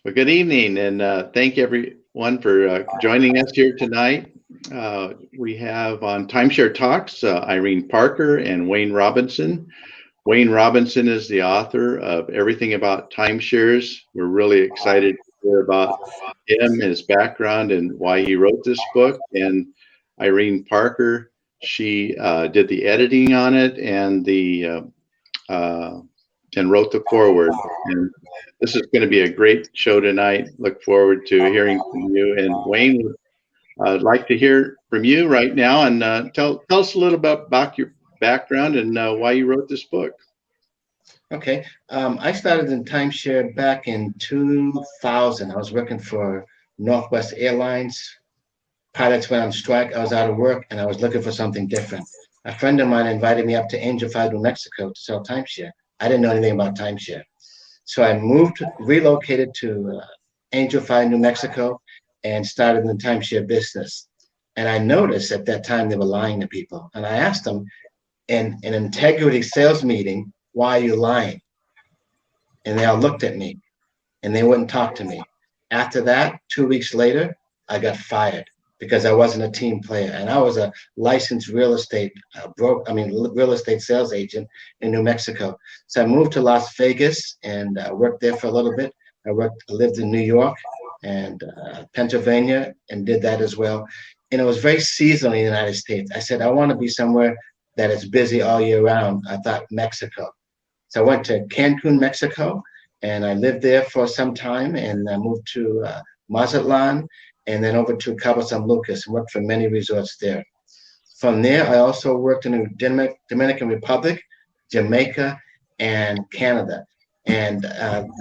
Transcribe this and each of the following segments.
Well, good evening, and thank everyone for joining us here tonight. We have on Timeshare Talks Irene Parker and Wayne Robinson. Wayne Robinson is the author of Everything About Timeshares. We're really excited to hear about him, his background, and why he wrote this book. And Irene Parker, she did the editing on it and wrote the foreword. And this is going to be a great show tonight. Look forward to hearing from you. And Wayne, I'd like to hear from you right now, and tell us a little bit about your background and why you wrote this book. Okay. I started in timeshare back in 2000. I was working for Northwest Airlines. Pilots went on strike. I was out of work, and I was looking for something different. A friend of mine invited me up to Angel Fire, New Mexico to sell timeshare. I didn't know anything about timeshare. So I relocated to Angel Fire, New Mexico, and started in the timeshare business. And I noticed at that time they were lying to people. And I asked them in an integrity sales meeting, why are you lying? And they all looked at me and they wouldn't talk to me. After that, 2 weeks later, I got fired because I wasn't a team player. And I was a licensed real estate sales agent in New Mexico. So I moved to Las Vegas and worked there for a little bit. I lived in New York and Pennsylvania and did that as well. And it was very seasonal in the United States. I said, I want to be somewhere that is busy all year round. I thought Mexico. So I went to Cancun, Mexico, and I lived there for some time, and I moved to Mazatlan, and then over to Cabo San Lucas and worked for many resorts there. From there, I also worked in the Dominican Republic, Jamaica, and Canada. And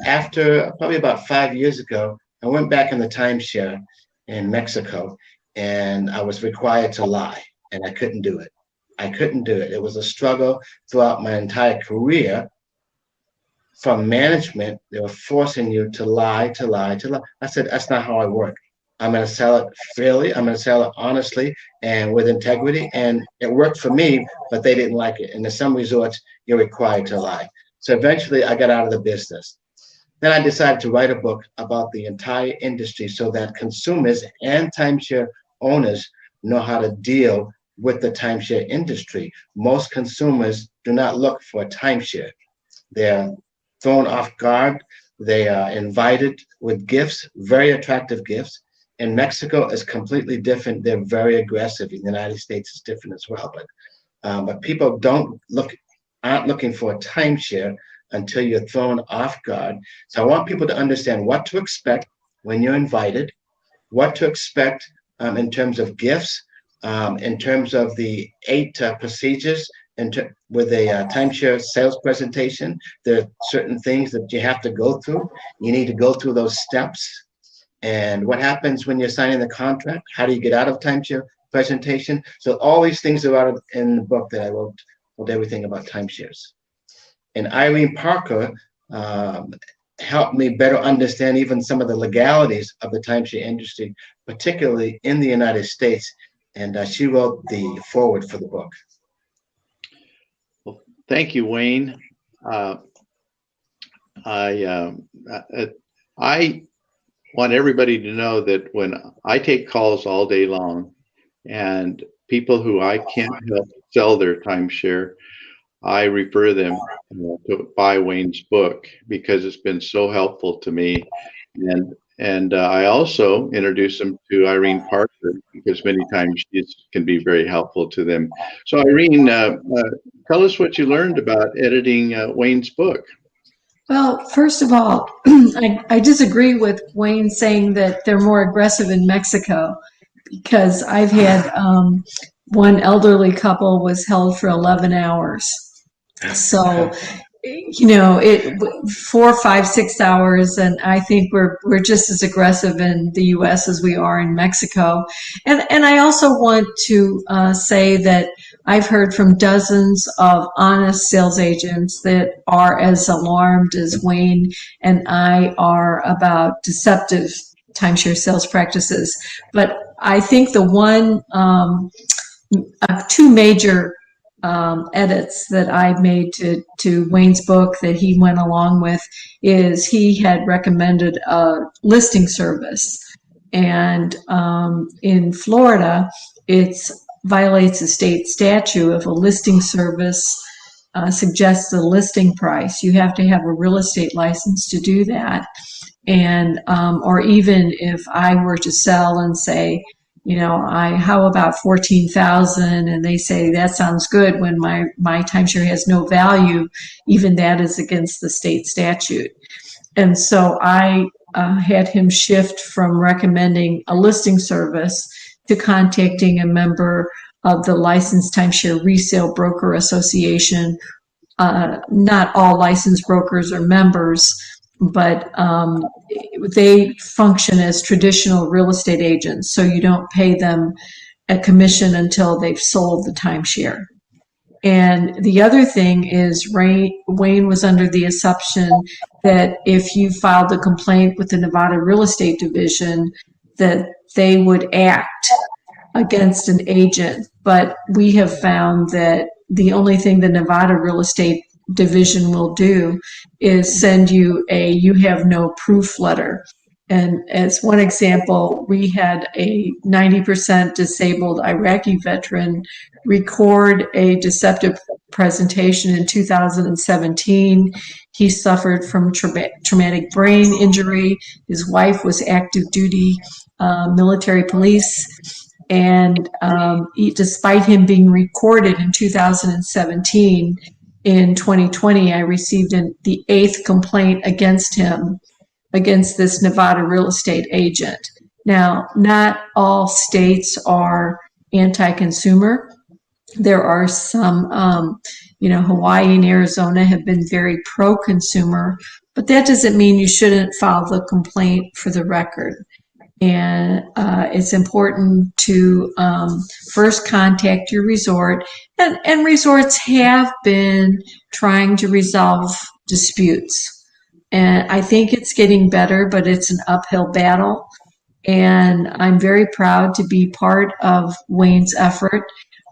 after probably about 5 years ago, I went back in the timeshare in Mexico, and I was required to lie, and I couldn't do it. It was a struggle throughout my entire career. From management, they were forcing you to lie. I said, that's not how I work. I'm going to sell it fairly. I'm going to sell it honestly and with integrity. And it worked for me, but they didn't like it. And in some resorts, you're required to lie. So eventually I got out of the business. Then I decided to write a book about the entire industry so that consumers and timeshare owners know how to deal with the timeshare industry. Most consumers do not look for a timeshare. They're thrown off guard. They are invited with gifts, very attractive gifts. In Mexico is completely different. They're very aggressive. In the United States is different as well. But people aren't looking for a timeshare until you're thrown off guard. So I want people to understand what to expect when you're invited, what to expect in terms of gifts, in terms of the 8 procedures with a timeshare sales presentation. There are certain things that you have to go through. You need to go through those steps. And what happens when you're signing the contract? How do you get out of timeshare presentation? So all these things are out in the book that I wrote called Everything About Timeshares. And Irene Parker helped me better understand even some of the legalities of the timeshare industry, particularly in the United States. And she wrote the foreword for the book. Well, thank you, Wayne. I want everybody to know that when I take calls all day long and people who I can't help sell their timeshare, I refer them to buy Wayne's book because it's been so helpful to me. And I also introduce them to Irene Parker because many times she can be very helpful to them. So Irene, tell us what you learned about editing Wayne's book. Well, first of all, I disagree with Wayne saying that they're more aggressive in Mexico, because I've had one elderly couple was held for 11 hours. So, 4, 5, 6 hours, and I think we're just as aggressive in the U.S. as we are in Mexico. And I also want to say that I've heard from dozens of honest sales agents that are as alarmed as Wayne and I are about deceptive timeshare sales practices. But I think the two major edits that I made to Wayne's book that he went along with is he had recommended a listing service. And in Florida, it violates a state statute if a listing service suggests a listing price. You have to have a real estate license to do that. And or even if I were to sell and say, how about 14,000? And they say that sounds good when my timeshare has no value. Even that is against the state statute. And so I had him shift from recommending a listing service to contacting a member of the Licensed Timeshare Resale Broker Association. Not all licensed brokers are members, but they function as traditional real estate agents, so you don't pay them a commission until they've sold the timeshare. And the other thing is Wayne was under the assumption that if you filed a complaint with the Nevada Real Estate Division, that they would act against an agent. But we have found that the only thing the Nevada Real Estate Division will do is send you a "you have no proof" letter. And as one example, we had a 90% disabled Iraqi veteran record a deceptive presentation in 2017. He suffered from traumatic brain injury. His wife was active duty military police. And despite him being recorded in 2017, in 2020, I received the 8th complaint against him, against this Nevada real estate agent. Now, not all states are anti-consumer. There are some, Hawaii and Arizona have been very pro-consumer, but that doesn't mean you shouldn't file the complaint for the record. And it's important to first contact your resort. And resorts have been trying to resolve disputes. And I think it's getting better, but it's an uphill battle. And I'm very proud to be part of Wayne's effort.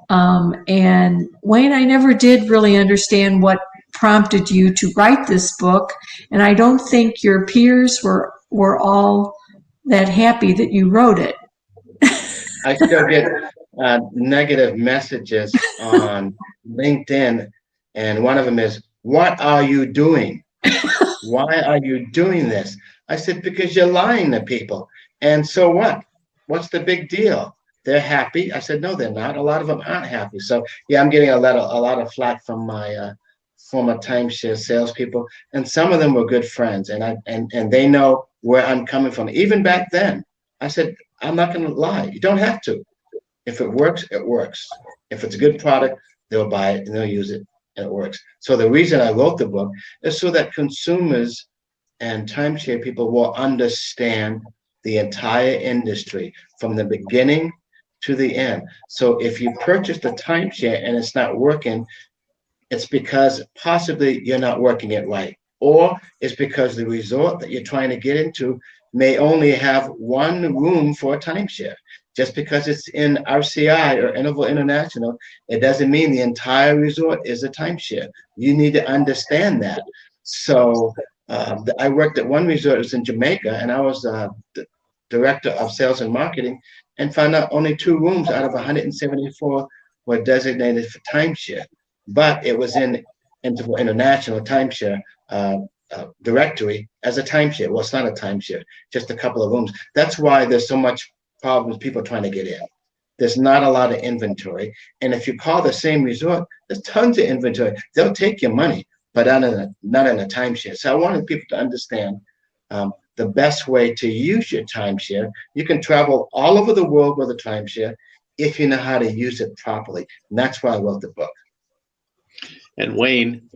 And Wayne, I never did really understand what prompted you to write this book. And I don't think your peers were all that happy that you wrote it. I still get negative messages on LinkedIn, and one of them is, "What are you doing? Why are you doing this?" I said, "Because you're lying to people. And so what? What's the big deal? They're happy." I said, "No, they're not. A lot of them aren't happy." So yeah, I'm getting a lot of flack from my former timeshare salespeople, and some of them were good friends, and they know where I'm coming from. Even back then, I said, "I'm not going to lie. You don't have to. If it works, it works. If it's a good product, they'll buy it and they'll use it, and it works." So the reason I wrote the book is so that consumers and timeshare people will understand the entire industry from the beginning to the end. So if you purchased a timeshare and it's not working, it's because possibly you're not working it right, or it's because the resort that you're trying to get into may only have one room for a timeshare. Just because it's in RCI or Interval International, it doesn't mean the entire resort is a timeshare. You need to understand that. So I worked at one resort, it was in Jamaica, and I was the director of sales and marketing, and found out only 2 rooms out of 174 were designated for timeshare. But it was in Interval International timeshare directory as a timeshare. Well, it's not a timeshare, just a couple of rooms. That's why there's so much problems, people trying to get in. There's not a lot of inventory. And if you call the same resort, there's tons of inventory. They'll take your money, but not in a timeshare. So I wanted people to understand the best way to use your timeshare. You can travel all over the world with a timeshare if you know how to use it properly. And that's why I wrote the book. And Wayne,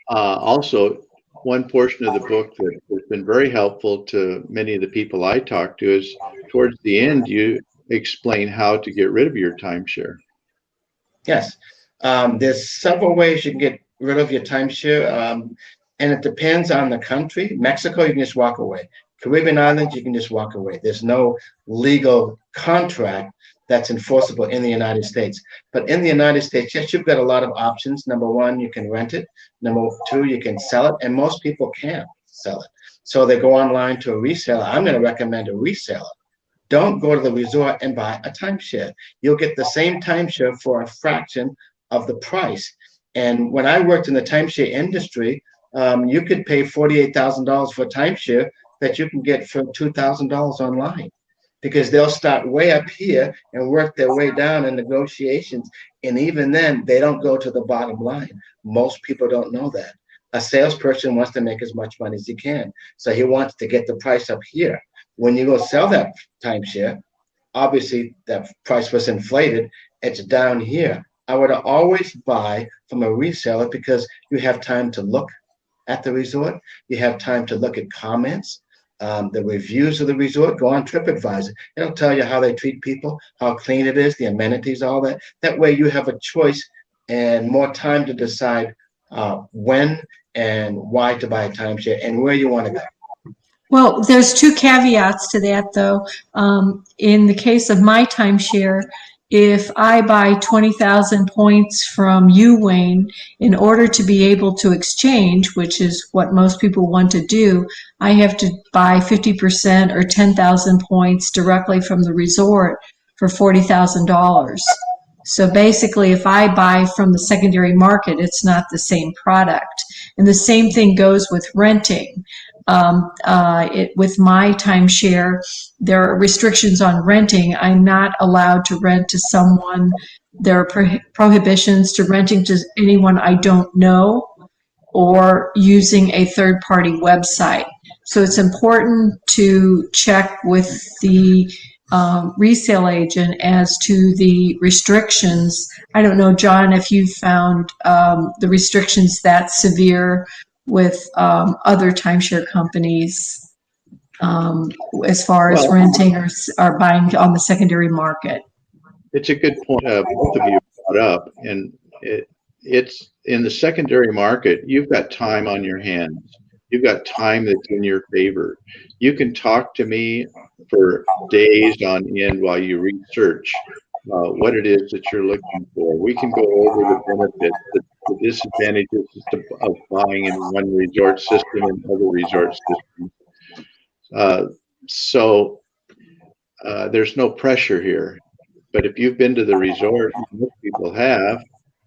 also, one portion of the book that has been very helpful to many of the people I talk to is towards the end, you explain how to get rid of your timeshare. Yes. There's several ways you can get rid of your timeshare, and it depends on the country. Mexico, you can just walk away. Caribbean islands, you can just walk away. There's no legal contract that's enforceable in the United States. But in the United States, yes, you've got a lot of options. Number one, you can rent it. Number two, you can sell it, and most people can't sell it. So they go online to a reseller. I'm going to recommend a reseller. Don't go to the resort and buy a timeshare. You'll get the same timeshare for a fraction of the price. And when I worked in the timeshare industry, you could pay $48,000 for a timeshare that you can get for $2,000 online, because they'll start way up here and work their way down in negotiations. And even then, they don't go to the bottom line. Most people don't know that. A salesperson wants to make as much money as he can. So he wants to get the price up here. When you go sell that timeshare, obviously that price was inflated. It's down here. I would always buy from a reseller because you have time to look at the resort. You have time to look at comments, the reviews of the resort. Go on TripAdvisor. It'll tell you how they treat people, how clean it is, the amenities, all that. That way you have a choice and more time to decide when and why to buy a timeshare and where you want to go. Well, there's two caveats to that, though. In the case of my timeshare, if I buy 20,000 points from you, Wayne, in order to be able to exchange, which is what most people want to do, I have to buy 50% or 10,000 points directly from the resort for $40,000. So basically, if I buy from the secondary market, it's not the same product. And the same thing goes with renting. With my timeshare, there are restrictions on renting. I'm not allowed to rent to someone. There are prohibitions to renting to anyone I don't know or using a third-party website. So it's important to check with the resale agent as to the restrictions. I don't know, John, if you found the restrictions that severe with other timeshare companies as far as renting or buying on the secondary market. It's a good point both of you brought up, and it's in the secondary market, you've got time on your hands. You've got time that's in your favor. You can talk to me for days on end while you research what it is that you're looking for. We can go over the benefits, the disadvantages of buying in one resort system and other resort systems. So there's no pressure here. But if you've been to the resort, most people have,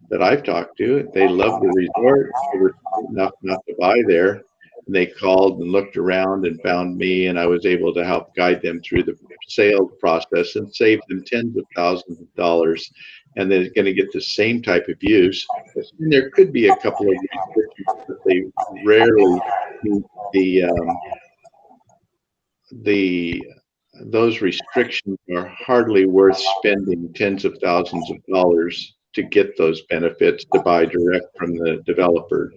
that I've talked to, they love the resort. They were enough not to buy there. And they called and looked around and found me, and I was able to help guide them through the sales process and save them tens of thousands of dollars. And they're going to get the same type of use. And there could be a couple of restrictions, but they rarely meet those restrictions are hardly worth spending tens of thousands of dollars to get those benefits to buy direct from the developer.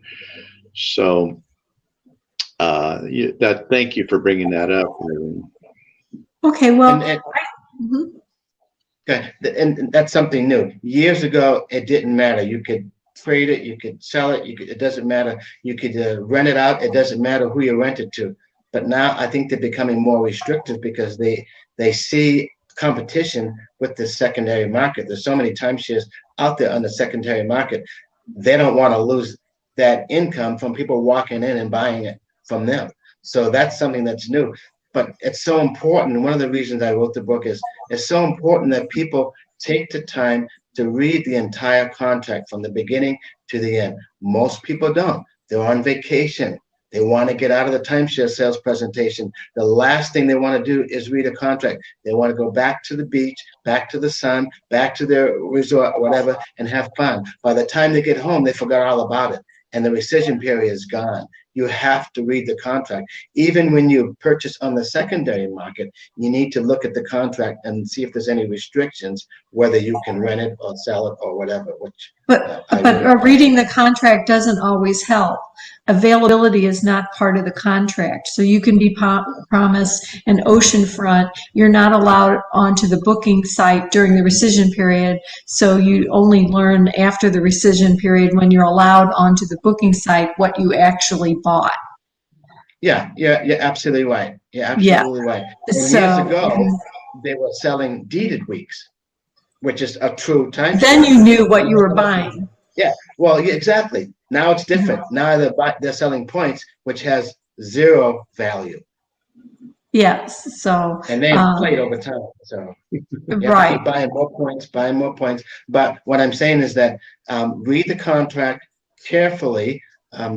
So thank you for bringing that up, Irene. Okay, well, and that's something new. Years ago, it didn't matter. You could trade it, you could sell it, it doesn't matter. You could rent it out. It doesn't matter who you rent it to. But now I think they're becoming more restrictive because they see competition with the secondary market. There's so many timeshares out there on the secondary market. They don't want to lose that income from people walking in and buying it from them. So that's something that's new. But it's so important. One of the reasons I wrote the book is it's so important that people take the time to read the entire contract from the beginning to the end. Most people don't. They're on vacation. They want to get out of the timeshare sales presentation. The last thing they want to do is read a contract. They want to go back to the beach, back to the sun, back to their resort, whatever, and have fun. By the time they get home, they forgot all about it, and the rescission period is gone. You have to read the contract. Even when you purchase on the secondary market, you need to look at the contract and see if there's any restrictions, whether you can rent it or sell it or whatever. But reading the contract doesn't always help. Availability is not part of the contract. So you can be promised an oceanfront. You're not allowed onto the booking site during the rescission period. So you only learn after the rescission period when you're allowed onto the booking site what you actually bought. Yeah, you're absolutely right. You're absolutely right. And years ago, they were selling deeded weeks. which is a true timeshare. Then you knew what you were buying. Yeah, well, yeah, exactly. Now it's different. Now they're selling points, which has zero value. Yes. So, And they inflate over time. So you have to right. keep buying more points, buying more points. But what I'm saying is that read the contract carefully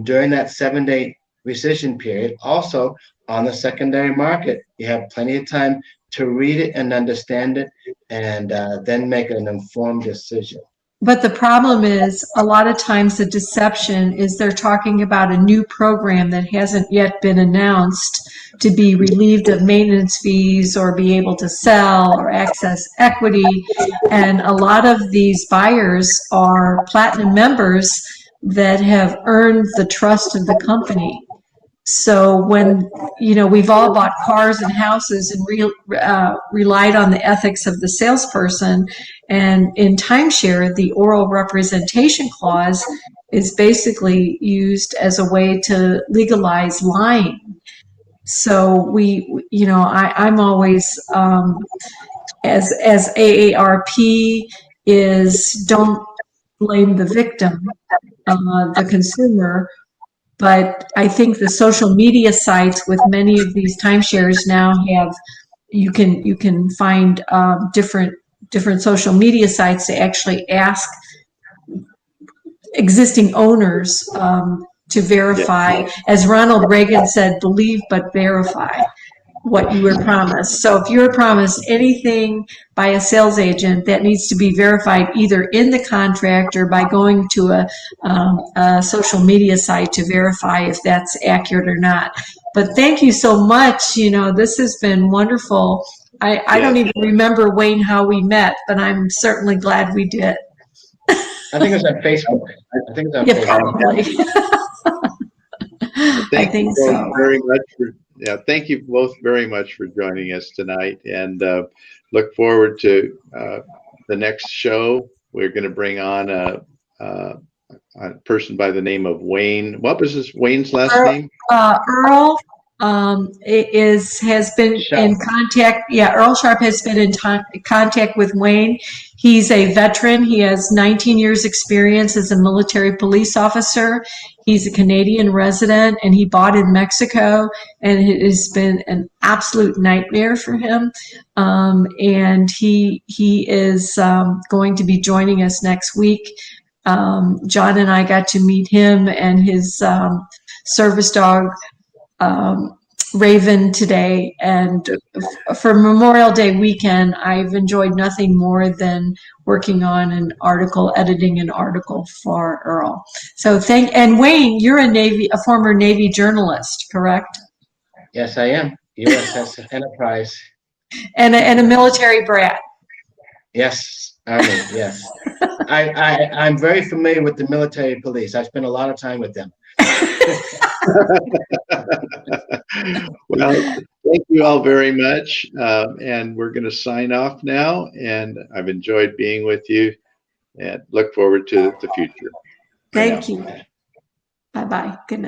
during that 7-day rescission period. Also, on the secondary market, you have plenty of time to read it and understand it, and then make an informed decision. But the problem is, a lot of times the deception is they're talking about a new program that hasn't yet been announced to be relieved of maintenance fees or be able to sell or access equity. And a lot of these buyers are platinum members that have earned the trust of the company. So when, we've all bought cars and houses and relied on the ethics of the salesperson. And in timeshare, the oral representation clause is basically used as a way to legalize lying. So I'm always, as AARP is, don't blame the victim, the consumer. But I think the social media sites with many of these timeshares now have, you can find different social media sites to actually ask existing owners to verify. As Ronald Reagan said, believe but verify what you were promised. So if you were promised anything by a sales agent, that needs to be verified either in the contract or by going to a social media site to verify if that's accurate or not. But thank you so much. This has been wonderful. I don't even remember, Wayne, how we met, but I'm certainly glad we did. I think it was on Facebook. I think it's on Facebook. Probably. I think so. Very much thank you both very much for joining us tonight, and look forward to the next show. We're going to bring on a person by the name of Wayne. What was Wayne's last name? Earl has been Sharp. in contact. Yeah, Earl Sharp has been in contact with Wayne. He's a veteran. He has 19 years experience as a military police officer. He's a Canadian resident, and he bought in Mexico, and it has been an absolute nightmare for him. And he is going to be joining us next week. John and I got to meet him and his service dog, Raven, today, and for Memorial Day weekend, I've enjoyed nothing more than working on editing an article for Earl. So and Wayne, you're a former Navy journalist, correct? Yes, I am. USS Enterprise. And a military brat. Yes, Army, yes. I'm very familiar with the military police. I spent a lot of time with them. Well, thank you all very much, and we're going to sign off now, and I've enjoyed being with you and look forward to the future. Thank you. Bye-bye. Good night.